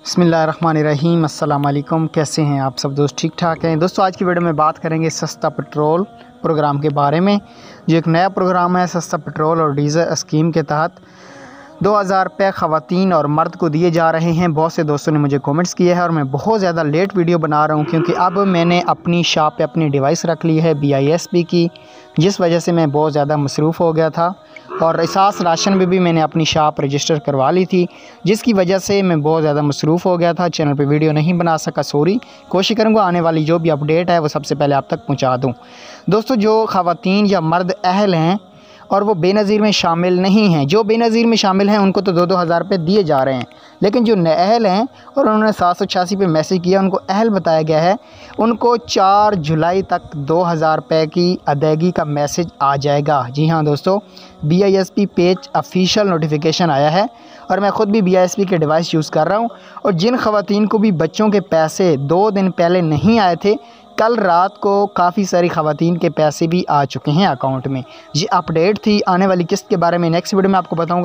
बिस्मिल्लाहिर्रहमानिर्रहीम। अस्सलाम वालेकुम। कैसे हैं आप सब दोस्त? ठीक ठाक हैं दोस्तों। आज की वीडियो में बात करेंगे सस्ता पेट्रोल प्रोग्राम के बारे में। जो एक नया प्रोग्राम है सस्ता पेट्रोल और डीज़ल स्कीम के तहत 2000 रुपये ख़वातीन और मर्द को दिए जा रहे हैं। बहुत से दोस्तों ने मुझे कमेंट्स किए हैं और मैं बहुत ज़्यादा लेट वीडियो बना रहा हूं क्योंकि अब मैंने अपनी शॉप पे अपनी डिवाइस रख ली है BISP की, जिस वजह से मैं बहुत ज़्यादा मसरूफ़ हो गया था। और एहसास राशन में भी मैंने अपनी शॉप रजिस्टर करवा ली थी, जिसकी वजह से मैं बहुत ज़्यादा मसरूफ़ हो गया था। चैनल पे वीडियो नहीं बना सका, सॉरी। कोशिश करूँगा आने वाली जो भी अपडेट है वो सबसे पहले आप तक पहुँचा दूँ। दोस्तों, जो ख़वातीन या मर्द अहल हैं और वो बेनज़ीर में शामिल नहीं हैं, जो बेनज़ीर में शामिल हैं उनको तो 2-2 हज़ार रुपये दिए जा रहे हैं, लेकिन जो अहल हैं और उन्होंने 786 पे मैसेज किया, उनको अहल बताया गया है, उनको 4 जुलाई तक 2000 रुपये की अदायगी का मैसेज आ जाएगा। जी हाँ दोस्तों, BISP पेज ऑफिशियल नोटिफिकेशन आया है और मैं ख़ुद भी BISP के डिवाइस यूज़ कर रहा हूँ। और जिन ख़वातीन को भी बच्चों के पैसे 2 दिन पहले नहीं आए थे, कल रात को काफ़ी सारी ख़वातीन के पैसे भी आ चुके हैं अकाउंट में। ये अपडेट थी। आने वाली किस्त के बारे में नेक्स्ट वीडियो में आपको बताऊंगा।